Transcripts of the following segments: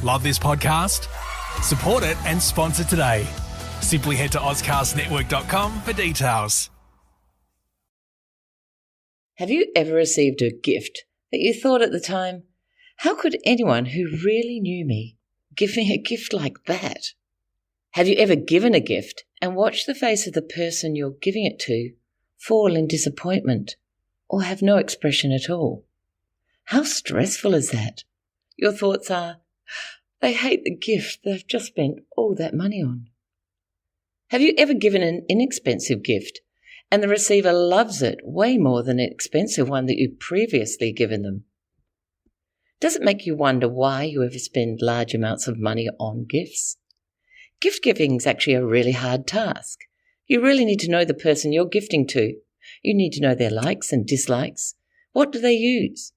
Love this podcast? Support it and sponsor today. Simply head to ozcastnetwork.com for details. Have you ever received a gift that you thought at the time, how could anyone who really knew me give me a gift like that? Have you ever given a gift and watched the face of the person you're giving it to fall in disappointment or have no expression at all? How stressful is that? Your thoughts are, they hate the gift they've just spent all that money on. Have you ever given an inexpensive gift and the receiver loves it way more than an expensive one that you've previously given them? Does it make you wonder why you ever spend large amounts of money on gifts? Gift giving is actually a really hard task. You really need to know the person you're gifting to. You need to know their likes and dislikes. What do they use?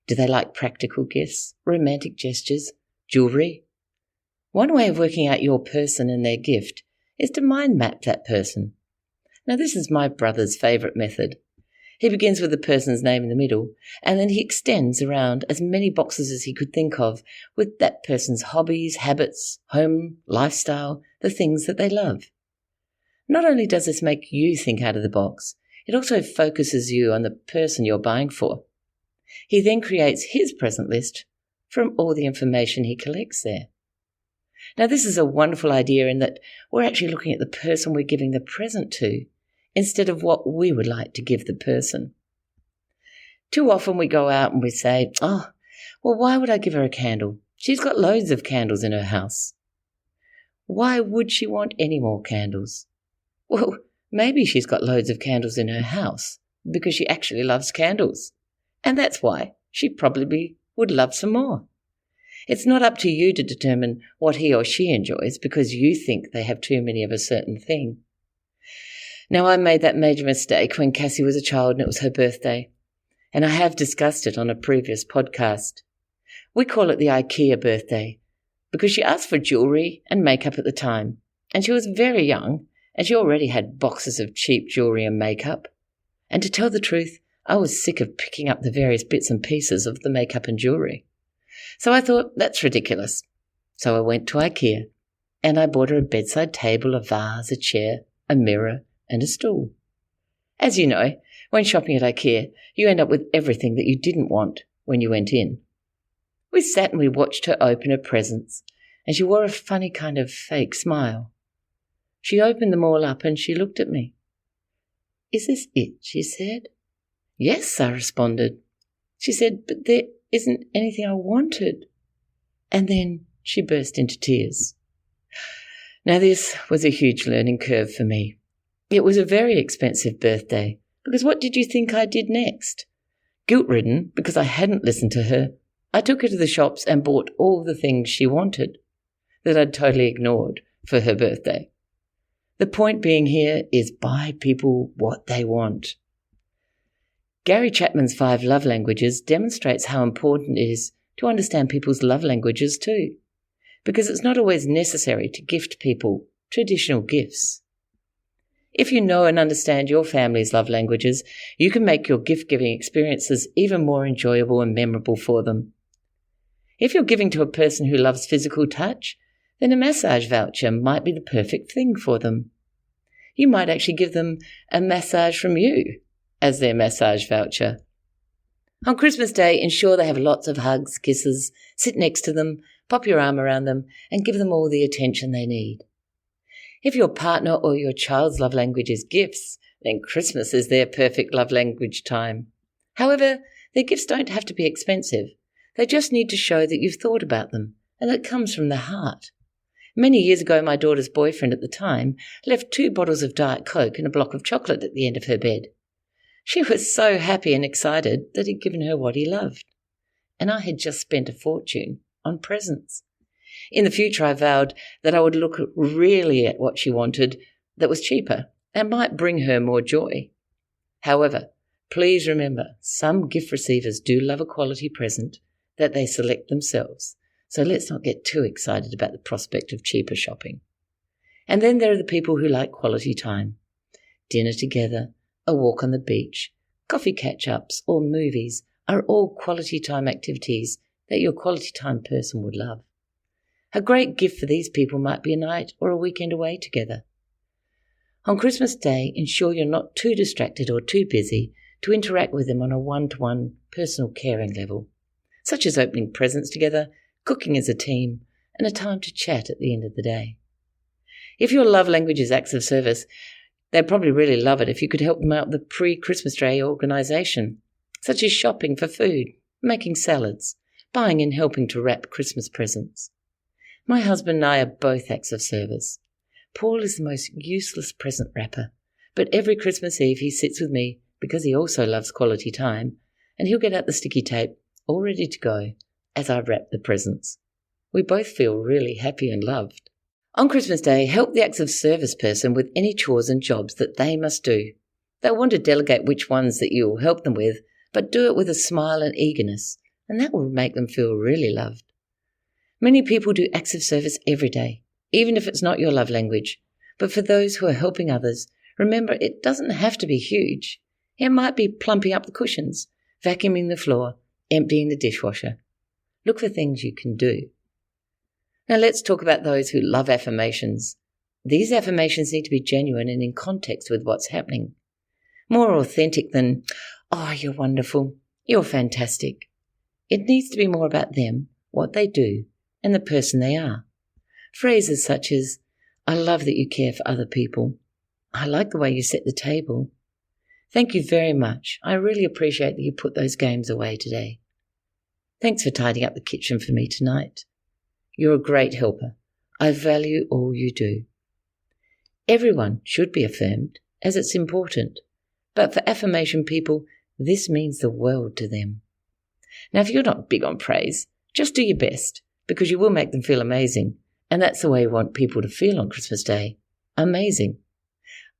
Do they like practical gifts, romantic gestures, jewellery? One way of working out your person and their gift is to mind map that person. Now, this is my brother's favourite method. He begins with the person's name in the middle, and then he extends around as many boxes as he could think of with that person's hobbies, habits, home, lifestyle, the things that they love. Not only does this make you think out of the box, it also focuses you on the person you're buying for. He then creates his present list from all the information he collects there. Now, this is a wonderful idea in that we're actually looking at the person we're giving the present to instead of what we would like to give the person. Too often we go out and we say, oh, well, why would I give her a candle? She's got loads of candles in her house. Why would she want any more candles? Well, maybe she's got loads of candles in her house because she actually loves candles. And that's why she probably would love some more. It's not up to you to determine what he or she enjoys because you think they have too many of a certain thing. Now, I made that major mistake when Cassie was a child and it was her birthday, and I have discussed it on a previous podcast. We call it the IKEA birthday because she asked for jewellery and makeup at the time, and she was very young and she already had boxes of cheap jewellery and makeup. And to tell the truth, I was sick of picking up the various bits and pieces of the makeup and jewellery. So I thought, that's ridiculous. So I went to IKEA and I bought her a bedside table, a vase, a chair, a mirror and a stool. As you know, when shopping at IKEA, you end up with everything that you didn't want when you went in. We sat and we watched her open her presents, and she wore a funny kind of fake smile. She opened them all up and she looked at me. "Is this it?" she said. "Yes," I responded. She said, "But there isn't anything I wanted." And then she burst into tears. Now, this was a huge learning curve for me. It was a very expensive birthday, because what did you think I did next? Guilt-ridden because I hadn't listened to her, I took her to the shops and bought all the things she wanted that I'd totally ignored for her birthday. The point being here is buy people what they want. Gary Chapman's 5 love languages demonstrates how important it is to understand people's love languages too, because it's not always necessary to gift people traditional gifts. If you know and understand your family's love languages, you can make your gift-giving experiences even more enjoyable and memorable for them. If you're giving to a person who loves physical touch, then a massage voucher might be the perfect thing for them. You might actually give them a massage from you as their massage voucher. On Christmas Day, ensure they have lots of hugs, kisses, sit next to them, pop your arm around them, and give them all the attention they need. If your partner or your child's love language is gifts, then Christmas is their perfect love language time. However, their gifts don't have to be expensive. They just need to show that you've thought about them and that it comes from the heart. Many years ago, my daughter's boyfriend at the time left 2 bottles of Diet Coke and a block of chocolate at the end of her bed. She was so happy and excited that he'd given her what he loved. And I had just spent a fortune on presents. In the future, I vowed that I would look really at what she wanted that was cheaper and might bring her more joy. However, please remember, some gift receivers do love a quality present that they select themselves, so let's not get too excited about the prospect of cheaper shopping. And then there are the people who like quality time. Dinner together, a walk on the beach, coffee catch-ups or movies are all quality time activities that your quality time person would love. A great gift for these people might be a night or a weekend away together. On Christmas Day, ensure you're not too distracted or too busy to interact with them on a one-to-one personal caring level, such as opening presents together, cooking as a team, and a time to chat at the end of the day. If your love language is acts of service, they'd probably really love it if you could help them out with the pre-Christmas Day organisation, such as shopping for food, making salads, buying and helping to wrap Christmas presents. My husband and I are both acts of service. Paul is the most useless present wrapper, but every Christmas Eve he sits with me because he also loves quality time, and he'll get out the sticky tape, all ready to go, as I wrap the presents. We both feel really happy and loved. On Christmas Day, help the acts of service person with any chores and jobs that they must do. They'll want to delegate which ones that you'll help them with, but do it with a smile and eagerness, and that will make them feel really loved. Many people do acts of service every day, even if it's not your love language. But for those who are helping others, remember it doesn't have to be huge. It might be plumping up the cushions, vacuuming the floor, emptying the dishwasher. Look for things you can do. Now let's talk about those who love affirmations. These affirmations need to be genuine and in context with what's happening. More authentic than, "Oh, you're wonderful, you're fantastic." It needs to be more about them, what they do, and the person they are. Phrases such as, "I love that you care for other people. I like the way you set the table. Thank you very much. I really appreciate that you put those games away today. Thanks for tidying up the kitchen for me tonight. You're a great helper. I value all you do." Everyone should be affirmed, as it's important. But for affirmation people, this means the world to them. Now, if you're not big on praise, just do your best, because you will make them feel amazing. And that's the way we want people to feel on Christmas Day. Amazing.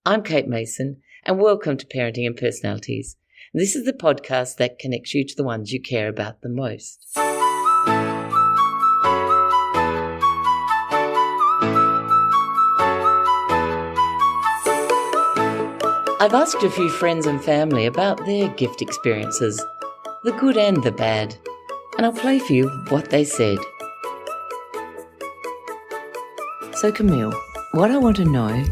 I'm Kate Mason, and welcome to Parenting and Personalities. This is the podcast that connects you to the ones you care about the most. I've asked a few friends and family about their gift experiences, the good and the bad, and I'll play for you what they said. So Camille, what I want to know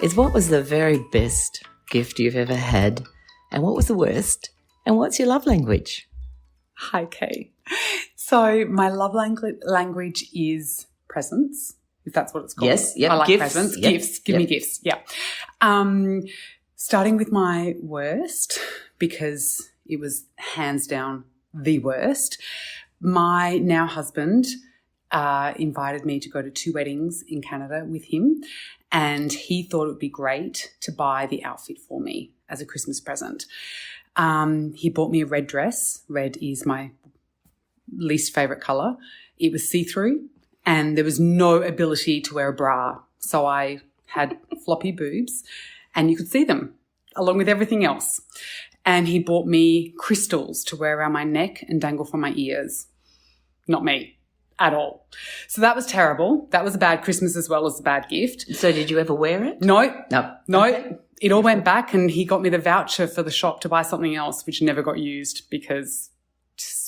is what was the very best gift you've ever had, and what was the worst, and what's your love language? Hi, Kate. So my love language is presents, if that's what it's called. Yes, yep. I like Gifts, presents. yep, Gifts. Give me gifts. Yeah. Starting with my worst, because it was hands down the worst. My now husband invited me to go to 2 weddings in Canada with him, and he thought it would be great to buy the outfit for me as a Christmas present. He bought me a red dress. Red is my least favourite colour. It was see-through, and there was no ability to wear a bra, so I had floppy boobs, and you could see them along with everything else. And he bought me crystals to wear around my neck and dangle from my ears. Not me at all. So that was terrible. That was a bad Christmas as well as a bad gift. So did you ever wear it? No. Okay. It all went back, and he got me the voucher for the shop to buy something else, which never got used because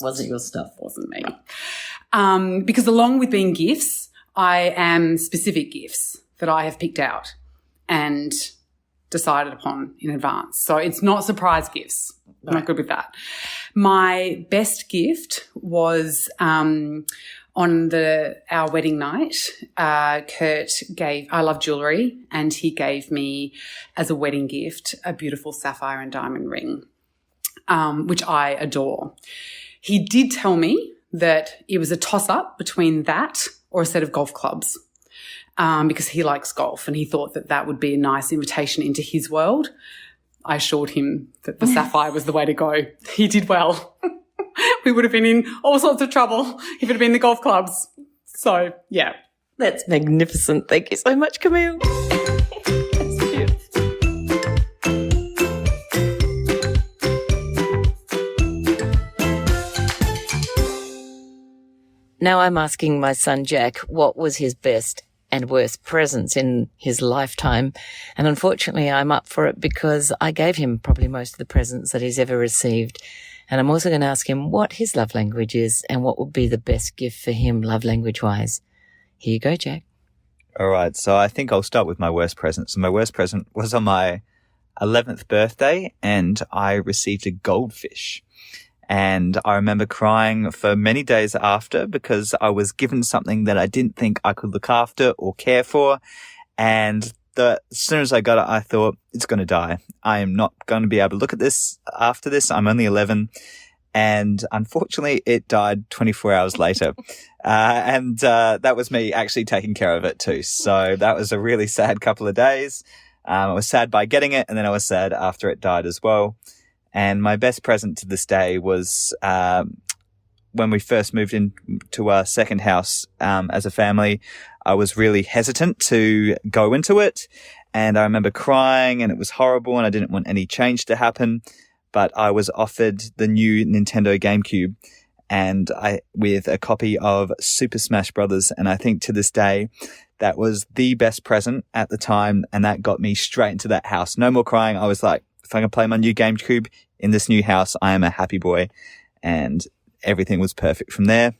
wasn't your stuff. Wasn't me. Because along with being gifts, I am specific gifts that I have picked out and decided upon in advance. So it's not surprise gifts. I'm not good with that. My best gift was on our wedding night. Kurt I love jewellery, and he gave me as a wedding gift a beautiful sapphire and diamond ring, which I adore. He did tell me that it was a toss-up between that or a set of golf clubs. Because he likes golf, and he thought that that would be a nice invitation into his world. I assured him that the sapphire was the way to go. He did well. We would have been in all sorts of trouble if it had been the golf clubs. So, yeah. That's magnificent. Thank you so much, Camille. That's beautiful. Now I'm asking my son Jack what was his best and worst presents in his lifetime. And unfortunately, I'm up for it because I gave him probably most of the presents that he's ever received. And I'm also going to ask him what his love language is and what would be the best gift for him love language-wise. Here you go, Jack. All right, so I think I'll start with my worst present. So my worst present was on my 11th birthday, and I received a goldfish. And I remember crying for many days after because I was given something that I didn't think I could look after or care for. And as soon as I got it, I thought, it's going to die. I am not going to be able to look at this after this. I'm only 11. And unfortunately, it died 24 hours later. And that was me actually taking care of it too. So that was a really sad couple of days. I was sad by getting it, and then I was sad after it died as well. And my best present to this day was when we first moved into our second house as a family. I was really hesitant to go into it, and I remember crying, and it was horrible, and I didn't want any change to happen. But I was offered the new Nintendo GameCube, and with a copy of Super Smash Brothers, and I think to this day that was the best present at the time, and that got me straight into that house. No more crying. I was like, if I can play my new GameCube in this new house, I am a happy boy, and everything was perfect from there.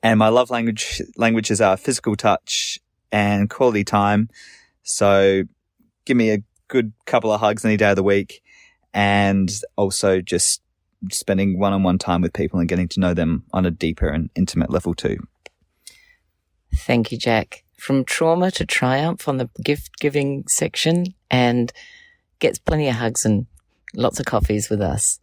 And my love languages are physical touch and quality time. So give me a good couple of hugs any day of the week, and also just spending one-on-one time with people and getting to know them on a deeper and intimate level too. Thank you, Jack. From trauma to triumph on the gift-giving section, and gets plenty of hugs and lots of coffees with us.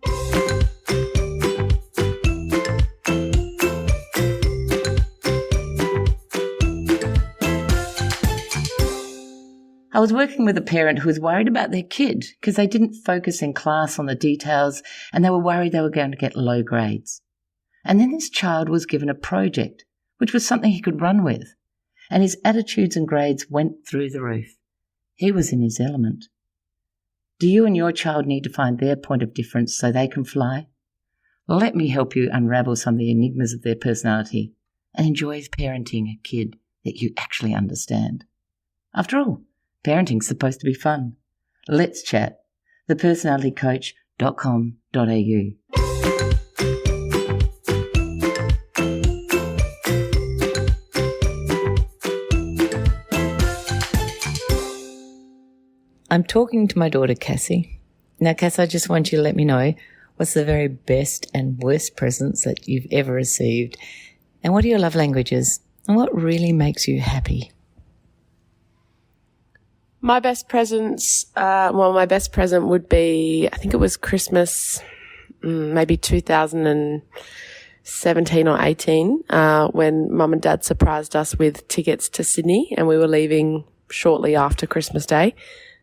I was working with a parent who was worried about their kid because they didn't focus in class on the details, and they were worried they were going to get low grades. And then this child was given a project, which was something he could run with, and his attitudes and grades went through the roof. He was in his element. Do you and your child need to find their point of difference so they can fly? Let me help you unravel some of the enigmas of their personality and enjoy parenting a kid that you actually understand. After all, parenting's supposed to be fun. Let's chat. thepersonalitycoach.com.au. I'm talking to my daughter, Cassie. Now, Cass, I just want you to let me know what's the very best and worst presents that you've ever received, and what are your love languages, and what really makes you happy? My best presents, my best present would be, I think it was Christmas, maybe 2017 or 18, when Mum and Dad surprised us with tickets to Sydney, and we were leaving shortly after Christmas Day.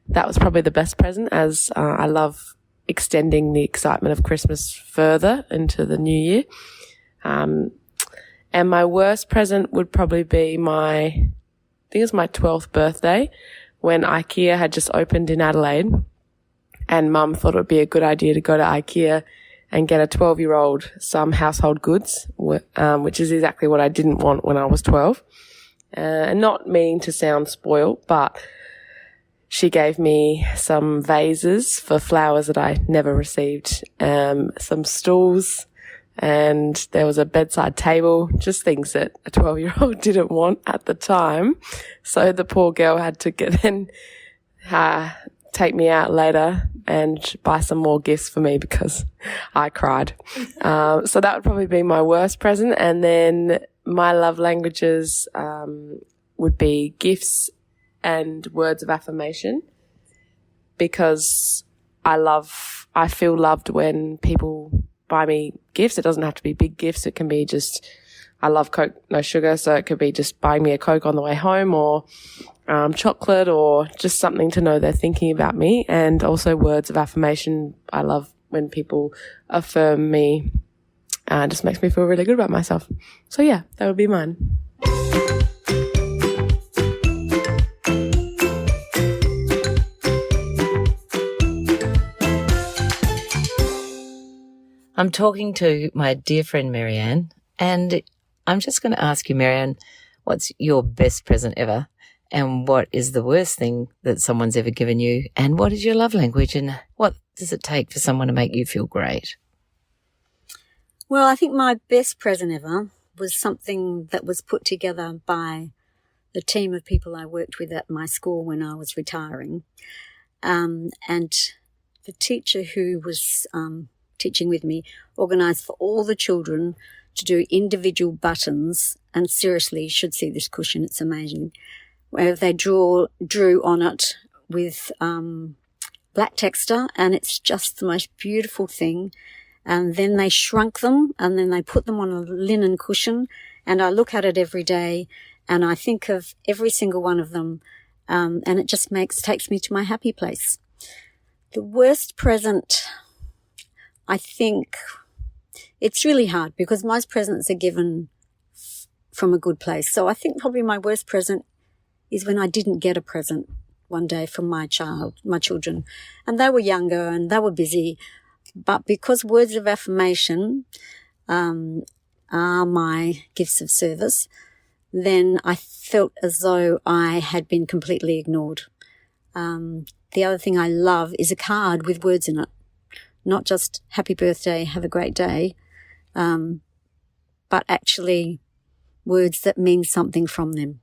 That was probably the best present, as I love extending the excitement of Christmas further into the new year. And my worst present would probably be I think it was my 12th birthday, when IKEA had just opened in Adelaide, and Mum thought it would be a good idea to go to IKEA and get a 12-year-old some household goods, which is exactly what I didn't want when I was 12. And not meaning to sound spoiled, but she gave me some vases for flowers that I never received, some stools, and there was a bedside table, just things that a 12-year-old didn't want at the time. So the poor girl had to take me out later and buy some more gifts for me because I cried. So that would probably be my worst present. And then my love languages would be gifts and words of affirmation, because I feel loved when people buy me gifts. It doesn't have to be big gifts. It can be just, I love Coke, no sugar. So it could be just buying me a Coke on the way home, or chocolate, or just something to know they're thinking about me. And also words of affirmation. I love when people affirm me. It just makes me feel really good about myself. So yeah, that would be mine. I'm talking to my dear friend Marianne, and I'm just going to ask you, Marianne, what's your best present ever, and what is the worst thing that someone's ever given you, and what is your love language, and what does it take for someone to make you feel great? Well, I think my best present ever was something that was put together by the team of people I worked with at my school when I was retiring. And the teacher who was teaching with me organised for all the children to do individual buttons, and seriously, you should see this cushion, it's amazing, where they drew on it with black texture, and it's just the most beautiful thing. And then they shrunk them, and then they put them on a linen cushion, and I look at it every day, and I think of every single one of them, and it just takes me to my happy place. The worst present, I think, it's really hard because most presents are given from a good place. So I think probably my worst present is when I didn't get a present one day from my children. And they were younger and they were busy. But because words of affirmation are my gifts of service, then I felt as though I had been completely ignored. The other thing I love is a card with words in it. Not just happy birthday, have a great day, but actually words that mean something from them.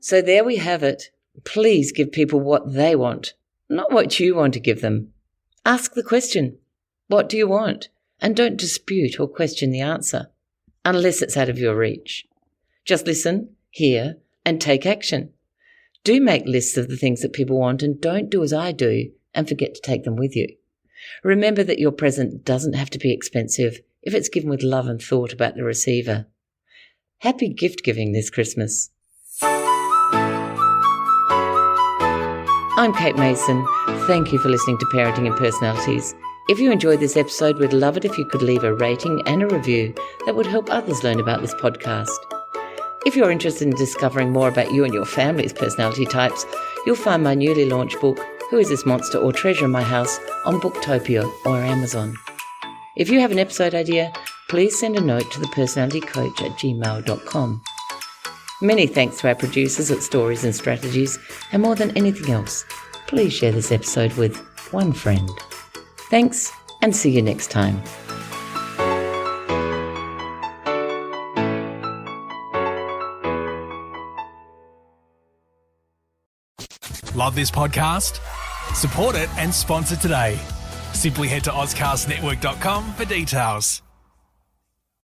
So there we have it. Please give people what they want, not what you want to give them. Ask the question, what do you want? And don't dispute or question the answer, unless it's out of your reach. Just listen, hear, and take action. Do make lists of the things that people want, and don't do as I do and forget to take them with you. Remember that your present doesn't have to be expensive if it's given with love and thought about the receiver. Happy gift giving this Christmas. I'm Kate Mason. Thank you for listening to Parenting and Personalities. If you enjoyed this episode, we'd love it if you could leave a rating and a review that would help others learn about this podcast. If you're interested in discovering more about you and your family's personality types, you'll find my newly launched book, Who is This Monster or Treasure in My House, on Booktopia or Amazon. If you have an episode idea, please send a note to thepersonalitycoach@gmail.com. Many thanks to our producers at Stories and Strategies, and more than anything else, please share this episode with one friend. Thanks, and see you next time. Love this podcast? Support it and sponsor today. Simply head to AuscastNetwork.com for details.